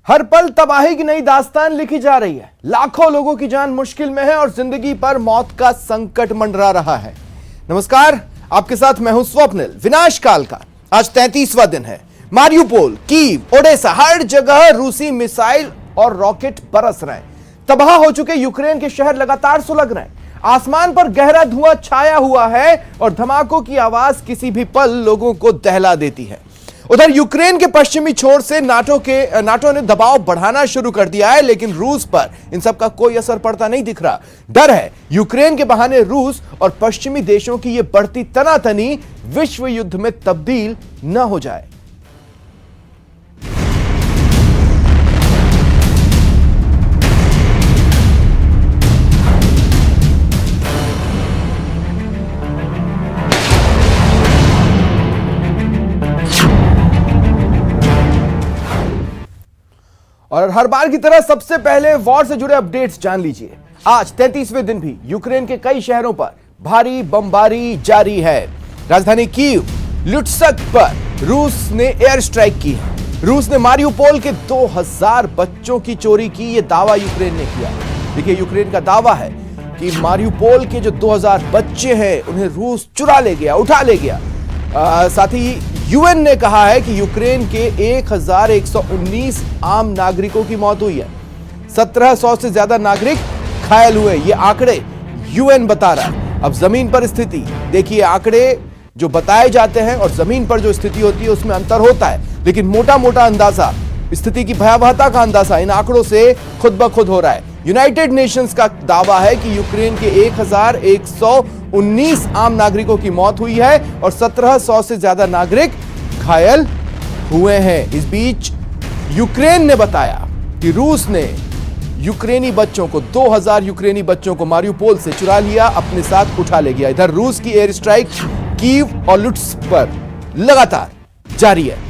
हर पल तबाही की नई दास्तान लिखी जा रही है। लाखों लोगों की जान मुश्किल में है और जिंदगी पर मौत का संकट मंडरा रहा है। नमस्कार, आपके साथ मैं हूं स्वप्निल। विनाश काल का आज 33वां दिन है। मारियुपोल, कीव, ओडेसा, हर जगह रूसी मिसाइल और रॉकेट बरस रहे हैं। तबाह हो चुके यूक्रेन के शहर लगातार सुलग रहे हैं। आसमान पर गहरा धुआं छाया हुआ है और धमाकों की आवाज किसी भी पल लोगों को दहला देती है। उधर यूक्रेन के पश्चिमी छोर से नाटो ने दबाव बढ़ाना शुरू कर दिया है, लेकिन रूस पर इन सब का कोई असर पड़ता नहीं दिख रहा। डर है यूक्रेन के बहाने रूस और पश्चिमी देशों की यह बढ़ती तनातनी विश्व युद्ध में तब्दील न हो जाए। और हर बार की तरह सबसे पहले वॉर से जुड़े अपडेट्स जान लीजिए। आज 33वें दिन भी यूक्रेन के कई शहरों पर भारी बमबारी जारी है। राजधानी कीव, लुट्स्क पर रूस ने एयर स्ट्राइक की है। रूस ने मारियुपोल के 2000 बच्चों की चोरी की, यह दावा यूक्रेन ने किया। देखिए, यूक्रेन का दावा है कि मारियुपोल के जो 2000 बच्चे हैं उन्हें रूस चुरा ले गया, उठा ले गया। साथ ही यूएन ने कहा है कि यूक्रेन के 1119 आम नागरिकों की मौत हुई है। 1700 से ज्यादा नागरिक घायल हुए, ये आंकड़े यूएन बता रहा है। अब जमीन पर स्थिति देखिए, आंकड़े जो बताए जाते हैं और जमीन पर जो स्थिति होती है उसमें अंतर होता है, लेकिन मोटा मोटा अंदाजा, स्थिति की भयावहता का अंदाजा इन आंकड़ों से खुद ब खुद हो रहा है। यूनाइटेड नेशंस का दावा है कि यूक्रेन के 1119 आम नागरिकों की मौत हुई है और 1700 से ज्यादा नागरिक घायल हुए हैं। इस बीच यूक्रेन ने बताया कि रूस ने यूक्रेनी बच्चों को 2000 यूक्रेनी बच्चों को मारियुपोल से चुरा लिया, अपने साथ उठा ले गया। इधर रूस की एयर स्ट्राइक कीव और लुट्स्क पर लगातार जारी है।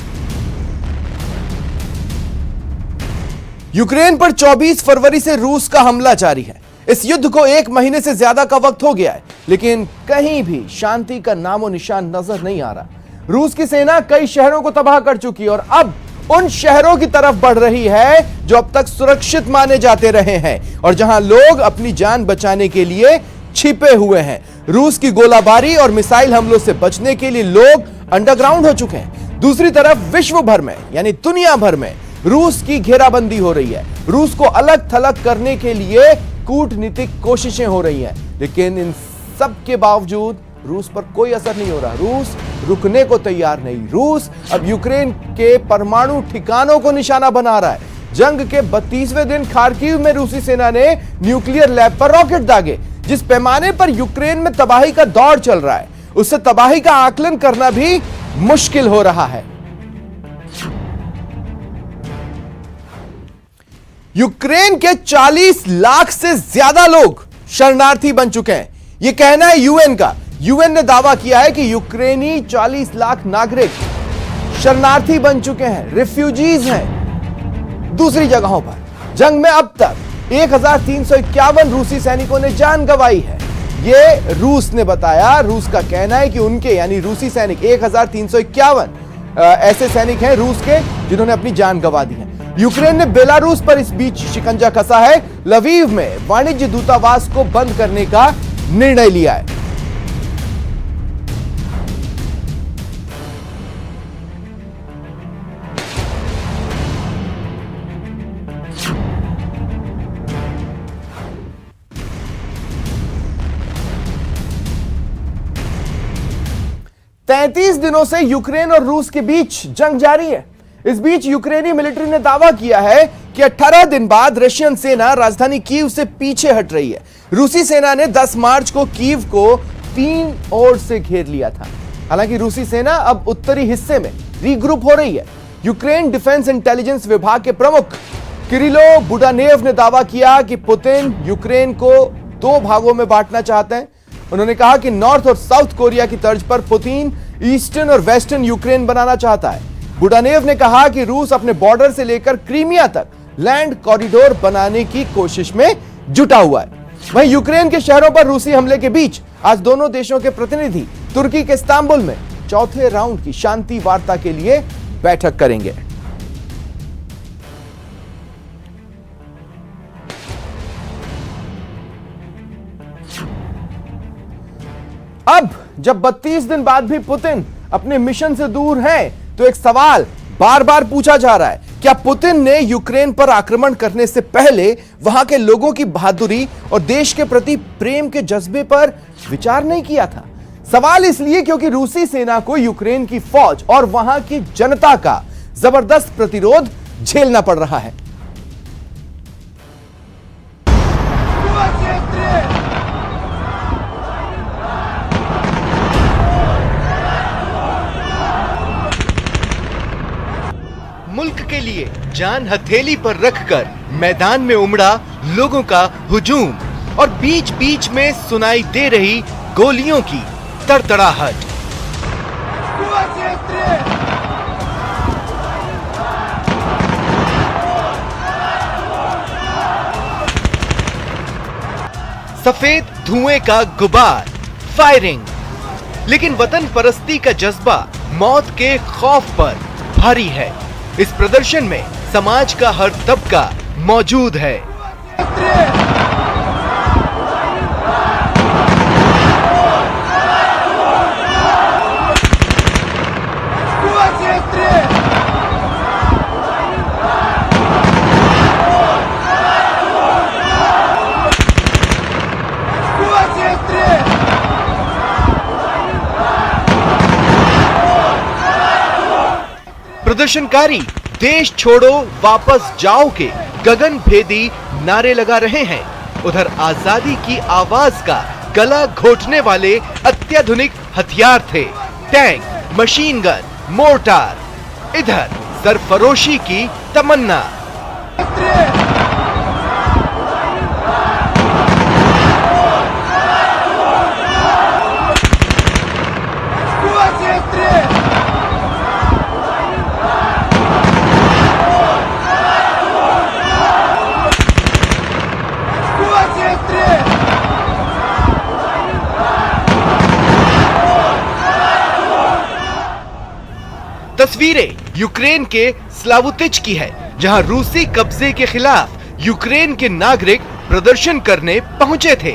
यूक्रेन पर 24 फरवरी से रूस का हमला जारी है। इस युद्ध को 1 महीने से ज्यादा का वक्त हो गया है, लेकिन कहीं भी शांति का नामो निशान नजर नहीं आ रहा। रूस की सेना कई शहरों को तबाह कर चुकी है और अब उन शहरों की तरफ बढ़ रही है जो अब तक सुरक्षित माने जाते रहे हैं और जहां लोग अपनी जान बचाने के लिए छिपे हुए हैं। रूस की गोलाबारी और मिसाइल हमलों से बचने के लिए लोग अंडरग्राउंड हो चुके हैं। दूसरी तरफ विश्व भर में यानी दुनिया भर में रूस की घेराबंदी हो रही है। रूस को अलग थलग करने के लिए कूटनीतिक कोशिशें हो रही हैं, लेकिन इन सब के बावजूद रूस पर कोई असर नहीं हो रहा। रूस रुकने को तैयार नहीं। रूस अब यूक्रेन के परमाणु ठिकानों को निशाना बना रहा है। जंग के 32वें दिन खार्किव में रूसी सेना ने न्यूक्लियर लैब पर रॉकेट दागे। जिस पैमाने पर यूक्रेन में तबाही का दौर चल रहा है, उससे तबाही का आकलन करना भी मुश्किल हो रहा है। यूक्रेन के 40 लाख से ज्यादा लोग शरणार्थी बन चुके हैं, यह कहना है यूएन का। यूएन ने दावा किया है कि यूक्रेनी 40 लाख नागरिक शरणार्थी बन चुके हैं, रिफ्यूजीज हैं दूसरी जगहों पर। जंग में अब तक 1351 रूसी सैनिकों ने जान गंवाई है, यह रूस ने बताया। रूस का कहना है कि उनके यानी रूसी सैनिक 1351 ऐसे सैनिक हैं रूस के जिन्होंने अपनी जान गंवा दी है। यूक्रेन ने बेलारूस पर इस बीच शिकंजा कसा है। लवीव में वाणिज्य दूतावास को बंद करने का निर्णय लिया है। तैंतीस दिनों से यूक्रेन और रूस के बीच जंग जारी है। इस बीच यूक्रेनी मिलिट्री ने दावा किया है कि 18 दिन बाद रशियन सेना राजधानी कीव से पीछे हट रही है। रूसी सेना ने 10 मार्च को कीव को 3 ओर से घेर लिया था। हालांकि रूसी सेना अब उत्तरी हिस्से में रीग्रुप हो रही है। यूक्रेन डिफेंस इंटेलिजेंस विभाग के प्रमुख किरिलो बुडानेव ने दावा किया कि पुतिन यूक्रेन को 2 भागों में बांटना चाहते हैं। उन्होंने कहा कि नॉर्थ और साउथ कोरिया की तर्ज पर पुतिन ईस्टर्न और वेस्टर्न यूक्रेन बनाना चाहता है। बुडानेव ने कहा कि रूस अपने बॉर्डर से लेकर क्रीमिया तक लैंड कॉरिडोर बनाने की कोशिश में जुटा हुआ है। वहीं यूक्रेन के शहरों पर रूसी हमले के बीच आज दोनों देशों के प्रतिनिधि तुर्की के इस्तांबुल में चौथे राउंड की शांति वार्ता के लिए बैठक करेंगे। जब 32 दिन बाद भी पुतिन अपने मिशन से दूर हैं, तो एक सवाल बार बार पूछा जा रहा है, क्या पुतिन ने यूक्रेन पर आक्रमण करने से पहले वहां के लोगों की बहादुरी और देश के प्रति प्रेम के जज्बे पर विचार नहीं किया था? सवाल इसलिए क्योंकि रूसी सेना को यूक्रेन की फौज और वहां की जनता का जबरदस्त प्रतिरोध झेलना पड़ रहा है। मुल्क के लिए जान हथेली पर रखकर मैदान में उमड़ा लोगों का हुजूम और बीच बीच में सुनाई दे रही गोलियों की तड़तड़ाहट। सफेद धुएं का गुबार, फायरिंग, लेकिन वतन परस्ती का जज्बा मौत के खौफ पर भारी है। इस प्रदर्शन में समाज का हर तबका मौजूद है। प्रदर्शनकारी देश छोड़ो वापस जाओ के गगन भेदी नारे लगा रहे हैं। उधर आजादी की आवाज का गला घोटने वाले अत्याधुनिक हथियार थे, टैंक, मशीन गन, मोर्टार। इधर सरफरोशी की तमन्ना। तस्वीरें यूक्रेन के स्लावुतिच की है, जहां रूसी कब्जे के खिलाफ यूक्रेन के नागरिक प्रदर्शन करने पहुंचे थे।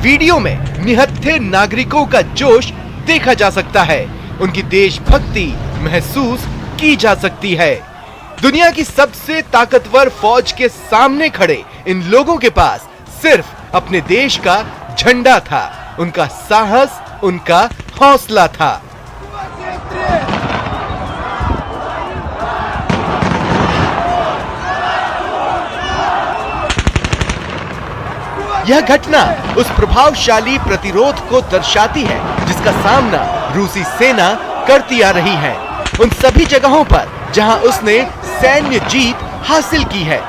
वीडियो में निहत्थे नागरिकों का जोश देखा जा सकता है, उनकी देशभक्ति महसूस की जा सकती है। दुनिया की सबसे ताकतवर फौज के सामने खड़े इन लोगों के पास सिर्फ अपने देश का झंडा था, उनका साहस, उनका हौसला था। यह घटना उस प्रभावशाली प्रतिरोध को दर्शाती है जिसका सामना रूसी सेना करती आ रही है, उन सभी जगहों पर जहां उसने सैन्य जीत हासिल की है।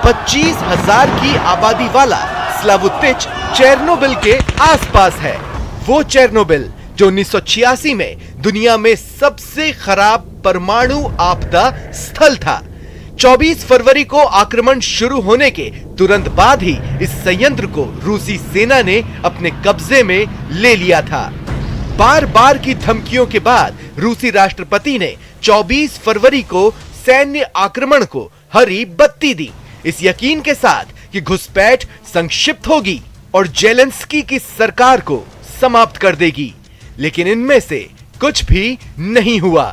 25,000 की आबादी वाला स्लावुतिच चेरनोबिल के आसपास है। वो चेरनोबिल जो 1986 में दुनिया में सबसे खराब परमाणु आपदा स्थल था। 24 फरवरी को आक्रमण शुरू होने के तुरंत बाद ही इस संयंत्र को रूसी सेना ने अपने कब्जे में ले लिया था। बार बार की धमकियों के बाद रूसी राष्ट्रपति ने 24 फरवरी को सैन्य आक्रमण को हरी बत्ती दी, इस यकीन के साथ कि घुसपैठ संक्षिप्त होगी और जेलेंस्की की सरकार को समाप्त कर देगी। लेकिन इनमें से कुछ भी नहीं हुआ।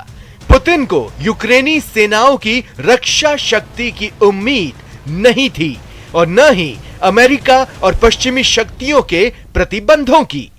पुतिन को यूक्रेनी सेनाओं की रक्षा शक्ति की उम्मीद नहीं थी और न ही अमेरिका और पश्चिमी शक्तियों के प्रतिबंधों की।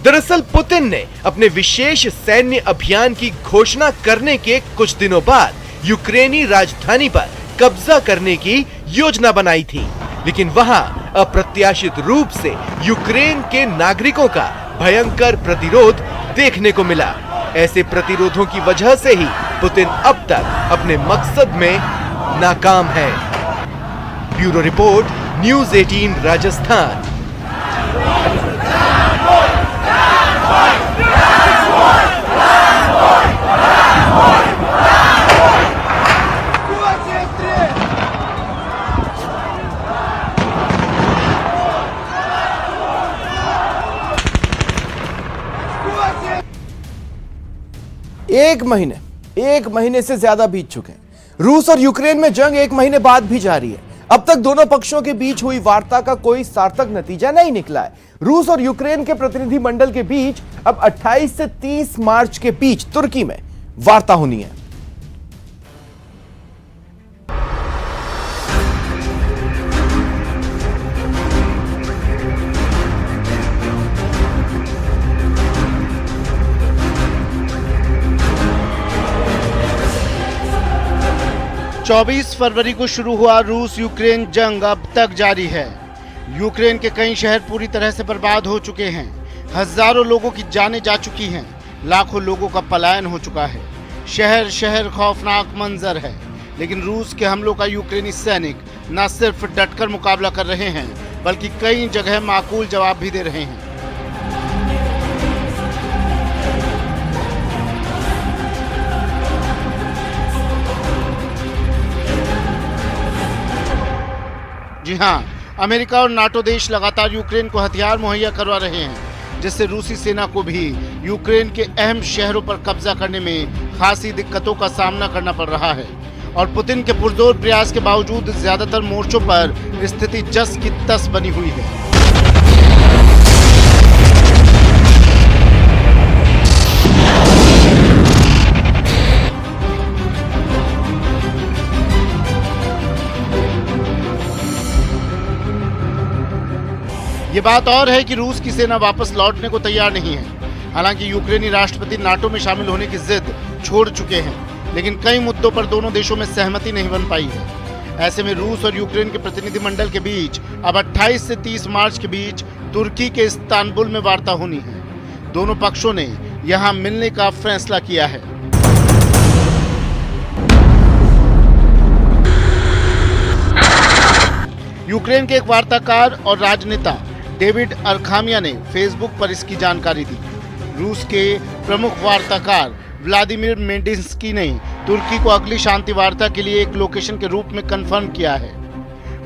दरअसल पुतिन ने अपने विशेष सैन्य अभियान की घोषणा करने के कुछ दिनों बाद यूक्रेनी राजधानी पर कब्जा करने की योजना बनाई थी, लेकिन वहां अप्रत्याशित रूप से यूक्रेन के नागरिकों का भयंकर प्रतिरोध देखने को मिला। ऐसे प्रतिरोधों की वजह से ही पुतिन अब तक अपने मकसद में नाकाम है। Bureau report, news 18 Rajasthan. एक महीने से ज्यादा बीत चुके हैं। रूस और यूक्रेन में जंग 1 महीने बाद भी जारी है। अब तक दोनों पक्षों के बीच हुई वार्ता का कोई सार्थक नतीजा नहीं निकला है। रूस और यूक्रेन के प्रतिनिधि मंडल के बीच अब 28 से 30 मार्च के बीच तुर्की में वार्ता होनी है। चौबीस फरवरी को शुरू हुआ रूस यूक्रेन जंग अब तक जारी है। यूक्रेन के कई शहर पूरी तरह से बर्बाद हो चुके हैं। हजारों लोगों की जानें जा चुकी हैं। लाखों लोगों का पलायन हो चुका है। शहर शहर खौफनाक मंजर है। लेकिन रूस के हमलों का यूक्रेनी सैनिक न सिर्फ डटकर मुकाबला कर रहे हैं, बल्कि कई जगह माकूल जवाब भी दे रहे हैं। जी हाँ, अमेरिका और नाटो देश लगातार यूक्रेन को हथियार मुहैया करवा रहे हैं, जिससे रूसी सेना को भी यूक्रेन के अहम शहरों पर कब्जा करने में खासी दिक्कतों का सामना करना पड़ रहा है। और पुतिन के पुरजोर प्रयास के बावजूद ज्यादातर मोर्चों पर स्थिति जस की तस बनी हुई है। ये बात और है कि रूस की सेना वापस लौटने को तैयार नहीं है। हालांकि यूक्रेनी राष्ट्रपति नाटो में शामिल होने की जिद छोड़ चुके हैं, लेकिन कई मुद्दों पर दोनों देशों में सहमति नहीं बन पाई है। ऐसे में रूस और यूक्रेन के प्रतिनिधिमंडल के बीच अब 28 से 30 मार्च के बीच तुर्की के इस्तांबुल में वार्ता होनी है। दोनों पक्षों ने यहां मिलने का फैसला किया है। यूक्रेन के एक वार्ताकार और राजनेता डेविड अरखामिया ने फेसबुक पर इसकी जानकारी दी। रूस के प्रमुख वार्ताकार व्लादिमीर मेडिंस्की ने तुर्की को अगली शांति वार्ता के लिए एक लोकेशन के रूप में कंफर्म किया है।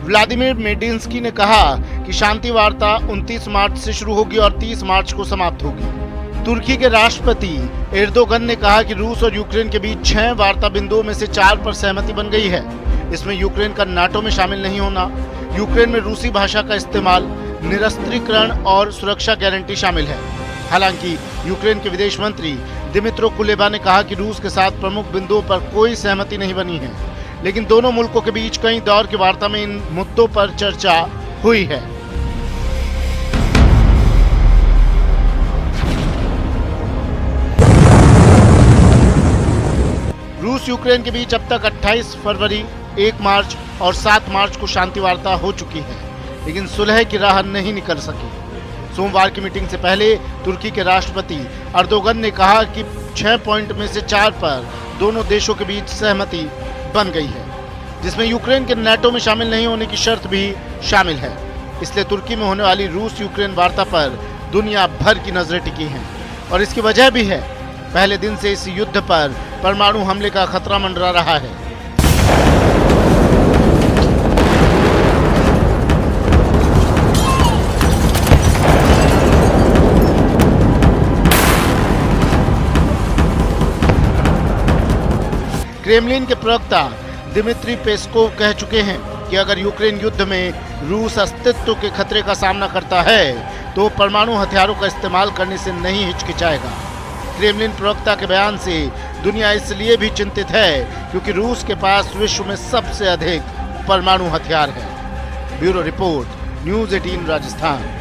व्लादिमीर मेडिंस्की ने कहा कि शांति वार्ता 29 मार्च से शुरू होगी और 30 मार्च को समाप्त होगी। तुर्की के राष्ट्रपति एर्दोगन ने कहा कि रूस और यूक्रेन के बीच 6 वार्ता बिंदुओं में से 4 पर सहमति बन गई है। इसमें यूक्रेन का नाटो में शामिल नहीं होना, यूक्रेन में रूसी भाषा का इस्तेमाल, निरस्त्रीकरण और सुरक्षा गारंटी शामिल है। हालांकि यूक्रेन के विदेश मंत्री दिमित्रो कुलेबा ने कहा कि रूस के साथ प्रमुख बिंदुओं पर कोई सहमति नहीं बनी है, लेकिन दोनों मुल्कों के बीच कई दौर की वार्ता में इन मुद्दों पर चर्चा हुई है। रूस यूक्रेन के बीच अब तक 28 फरवरी, 1 मार्च और 7 मार्च को शांति वार्ता हो चुकी है, लेकिन सुलह की राह नहीं निकल सकी। सोमवार की मीटिंग से पहले तुर्की के राष्ट्रपति अर्दोगन ने कहा कि 6 पॉइंट में से 4 पर दोनों देशों के बीच सहमति बन गई है, जिसमें यूक्रेन के नाटो में शामिल नहीं होने की शर्त भी शामिल है। इसलिए तुर्की में होने वाली रूस यूक्रेन वार्ता पर दुनिया भर की नजरें टिकी हैं और इसकी वजह भी है। पहले दिन से इस युद्ध पर परमाणु हमले का खतरा मंडरा रहा है। क्रेमलिन के प्रवक्ता दिमित्री पेस्कोव कह चुके हैं कि अगर यूक्रेन युद्ध में रूस अस्तित्व के खतरे का सामना करता है तो परमाणु हथियारों का इस्तेमाल करने से नहीं हिचकिचाएगा। क्रेमलिन प्रवक्ता के बयान से दुनिया इसलिए भी चिंतित है क्योंकि रूस के पास विश्व में सबसे अधिक परमाणु हथियार है। Bureau report, news 18 Rajasthan.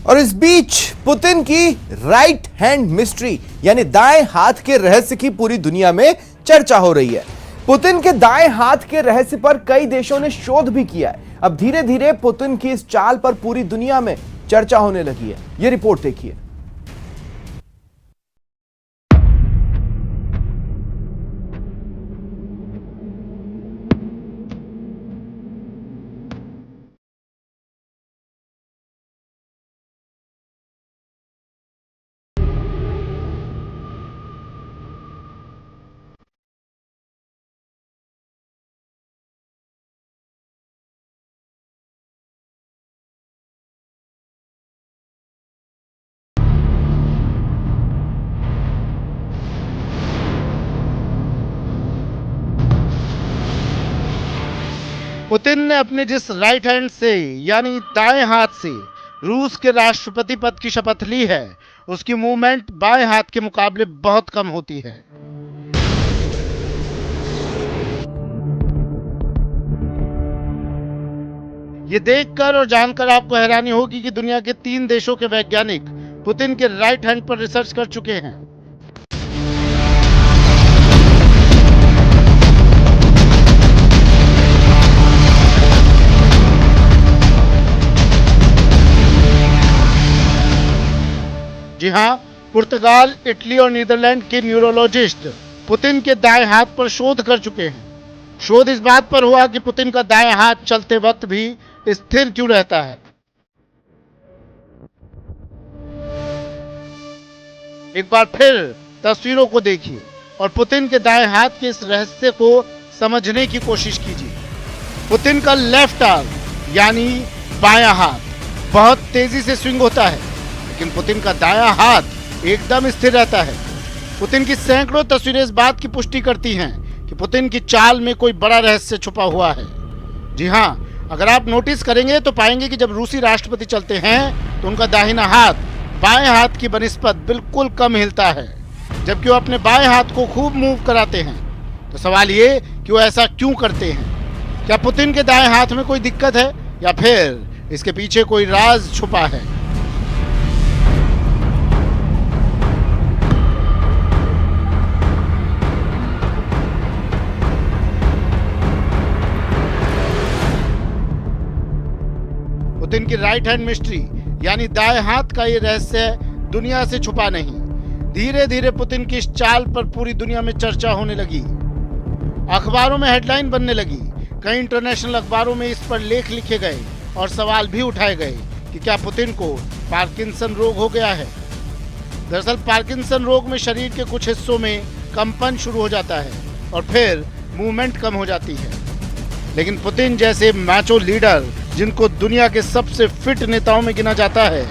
और इस बीच पुतिन की राइट हैंड मिस्ट्री यानी दाएं हाथ के रहस्य की पूरी दुनिया में चर्चा हो रही है। पुतिन के दाएं हाथ के रहस्य पर कई देशों ने शोध भी किया है। अब धीरे धीरे पुतिन की इस चाल पर पूरी दुनिया में चर्चा होने लगी है। यह रिपोर्ट देखिए। पुतिन ने अपने जिस राइट हैंड से यानी दाएं हाथ से रूस के राष्ट्रपति पद की शपथ ली है, उसकी मूवमेंट बाएं हाथ के मुकाबले बहुत कम होती है। ये देखकर और जानकर आपको हैरानी होगी कि दुनिया के 3 देशों के वैज्ञानिक पुतिन के राइट हैंड पर रिसर्च कर चुके हैं। जी हां, पुर्तगाल, इटली और नीदरलैंड के न्यूरोलॉजिस्ट पुतिन के दाएं हाथ पर शोध कर चुके हैं। शोध इस बात पर हुआ कि पुतिन का दाएं हाथ चलते वक्त भी स्थिर क्यों रहता है। एक बार फिर तस्वीरों को देखिए और पुतिन के दाएं हाथ के इस रहस्य को समझने की कोशिश कीजिए। पुतिन का लेफ्ट आर्म यानी बायां हाथ बहुत तेजी से स्विंग होता है, लेकिन पुतिन का दायां हाथ एकदम स्थिर रहता है। पुतिन की सैकड़ों तस्वीरें इस बात की पुष्टि करती हैं कि पुतिन की चाल में कोई बड़ा रहस्य छुपा हुआ है। जी हां, अगर आप नोटिस करेंगे तो पाएंगे कि जब रूसी राष्ट्रपति चलते हैं तो उनका दाहिना हाथ बाएं हाथ की बनिस्बत बिल्कुल कम हिलता है, जबकि वो अपने बाएं हाथ को खूब मूव कराते हैं। तो सवाल ये कि वो ऐसा क्यों करते हैं? क्या पुतिन के दाएं हाथ में कोई दिक्कत है या फिर इसके पीछे कोई राज छुपा है? पुतिन की राइट हैंड मिस्ट्री यानी दाएं हाथ का ये रहस्य दुनिया से छुपा नहीं। धीरे धीरे पुतिन की इस चाल पर पूरी दुनिया में चर्चा होने लगी, अखबारों में हेडलाइन बनने लगी। कई इंटरनेशनल अखबारों में इस पर लेख लिखे गए और सवाल भी उठाए गए कि क्या पुतिन को पार्किंसन रोग हो गया है। दरअसल पार्किंसन रोग में शरीर के कुछ हिस्सों में कंपन शुरू हो जाता है और फिर मूवमेंट कम हो जाती है। लेकिन पुतिन जैसे मैचो लीडर, जिनको दुनिया के सबसे फिट नेताओं में गिना जाता है,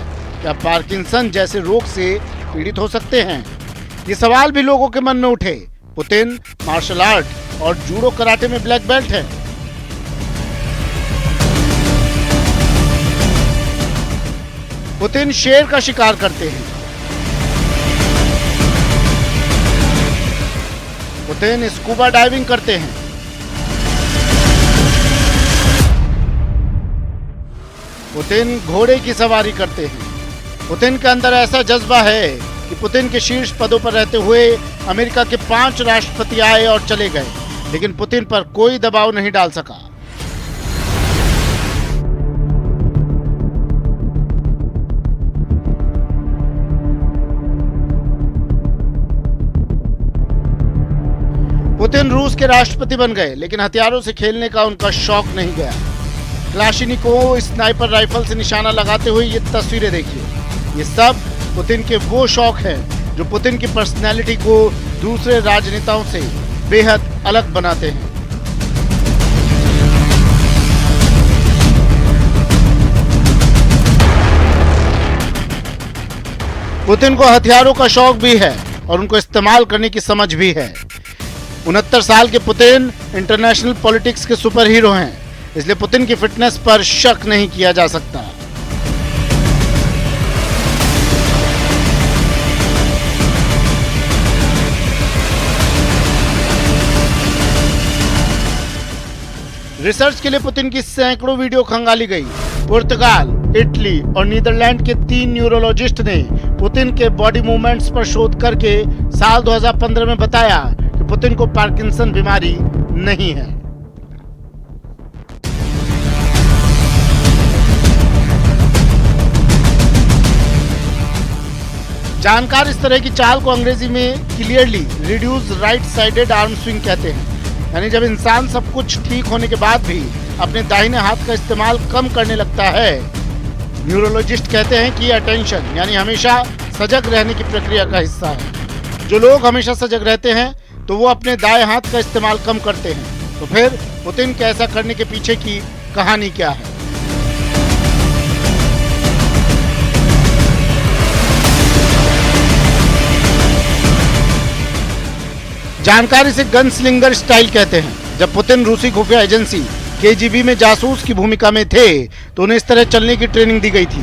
क्या पार्किंसन जैसे रोग से पीड़ित हो सकते हैं? ये सवाल भी लोगों के मन में उठे। पुतिन मार्शल आर्ट और जूडो कराटे में ब्लैक बेल्ट है। पुतिन शेर का शिकार करते हैं। पुतिन स्कूबा डाइविंग करते हैं। पुतिन घोड़े की सवारी करते हैं। पुतिन के अंदर ऐसा जज्बा है कि पुतिन के शीर्ष पदों पर रहते हुए अमेरिका के 5 राष्ट्रपति आए और चले गए, लेकिन पुतिन पर कोई दबाव नहीं डाल सका। पुतिन रूस के राष्ट्रपति बन गए, लेकिन हथियारों से खेलने का उनका शौक नहीं गया। क्लाशिनिकोव स्नाइपर राइफल से निशाना लगाते हुए ये तस्वीरें देखिए। ये सब पुतिन के वो शौक हैं जो पुतिन की पर्सनैलिटी को दूसरे राजनेताओं से बेहद अलग बनाते हैं। पुतिन को हथियारों का शौक भी है और उनको इस्तेमाल करने की समझ भी है। 69 साल के पुतिन इंटरनेशनल पॉलिटिक्स के सुपर हीरो हैं, इसलिए पुतिन की फिटनेस पर शक नहीं किया जा सकता। रिसर्च के लिए पुतिन की सैकड़ों वीडियो खंगाली गई। पुर्तगाल, इटली और नीदरलैंड के 3 न्यूरोलॉजिस्ट ने पुतिन के बॉडी मूवमेंट्स पर शोध करके साल 2015 में बताया कि पुतिन को पार्किंसन बीमारी नहीं है। जानकार इस तरह की चाल को अंग्रेजी में clearly reduce right sided arm swing कहते हैं, यानी जब इंसान सब कुछ ठीक होने के बाद भी अपने दाहिने हाथ का इस्तेमाल कम करने लगता है। न्यूरोलॉजिस्ट कहते हैं कि अटेंशन यानी हमेशा सजग रहने की प्रक्रिया का हिस्सा है। जो लोग हमेशा सजग रहते हैं तो वो अपने दाएं हाथ का इस्तेमाल कम करते हैं। तो फिर पुतिन के ऐसा करने के पीछे की कहानी क्या है? जानकार इसे गन स्लिंगर स्टाइल कहते हैं। जब पुतिन रूसी खुफिया एजेंसी केजीबी में जासूस की भूमिका में थे तो उन्हें इस तरह चलने की ट्रेनिंग दी गई थी।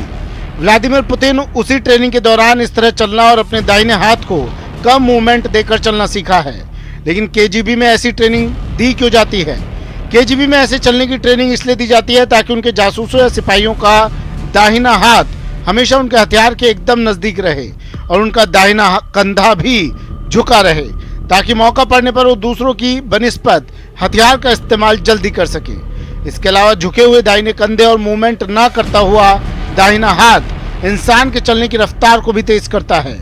व्लादिमीर पुतिन उसी ट्रेनिंग के दौरान इस तरह चलना और अपने दाहिने हाथ को कम मूवमेंट देकर चलना सीखा है। लेकिन केजीबी में ऐसी ट्रेनिंग दी क्यों जाती है? केजीबी में ऐसे चलने की ट्रेनिंग इसलिए दी जाती है ताकि उनके जासूसों या सिपाहियों का दाहिना हाथ हमेशा उनके हथियार के एकदम नजदीक रहे और उनका दाहिना कंधा भी झुका रहे, ताकि मौका पड़ने पर वो दूसरों की बनिस्बत हथियार का इस्तेमाल जल्दी कर सके। इसके अलावा झुके हुए दाहिने कंधे और मूवमेंट ना करता हुआ दाहिना हाथ इंसान के चलने की रफ्तार को भी तेज करता है।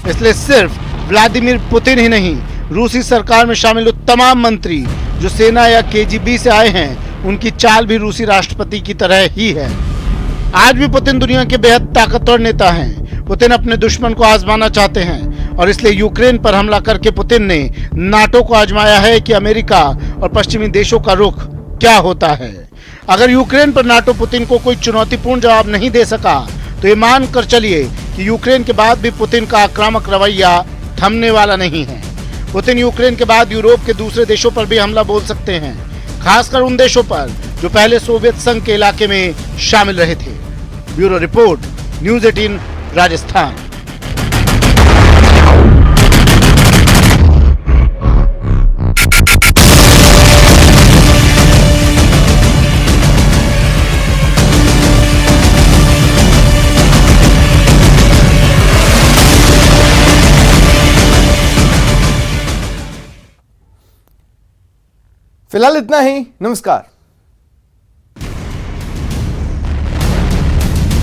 इसलिए सिर्फ व्लादिमीर पुतिन ही नहीं, रूसी सरकार में शामिल तमाम मंत्री जो सेना या केजीबी से आए हैं, उनकी चाल भी रूसी राष्ट्रपति की तरह ही है। आज भी पुतिन दुनिया के बेहद ताकतवर नेता हैं। पुतिन अपने दुश्मन को आजमाना चाहते हैं और इसलिए यूक्रेन पर हमला करके पुतिन ने नाटो को आजमाया है कि अमेरिका और पश्चिमी देशों का रुख क्या होता है। अगर यूक्रेन पर नाटो पुतिन को कोई चुनौतीपूर्ण जवाब नहीं दे सका तो ये मान कर चलिए कि यूक्रेन के बाद भी पुतिन का आक्रामक रवैया थमने वाला नहीं है। पुतिन यूक्रेन के बाद यूरोप के दूसरे देशों पर भी हमला बोल सकते हैं, खासकर उन देशों पर जो पहले सोवियत संघ के इलाके में शामिल रहे थे। Bureau report, news 18 Rajasthan. फिलहाल इतना ही। नमस्कार।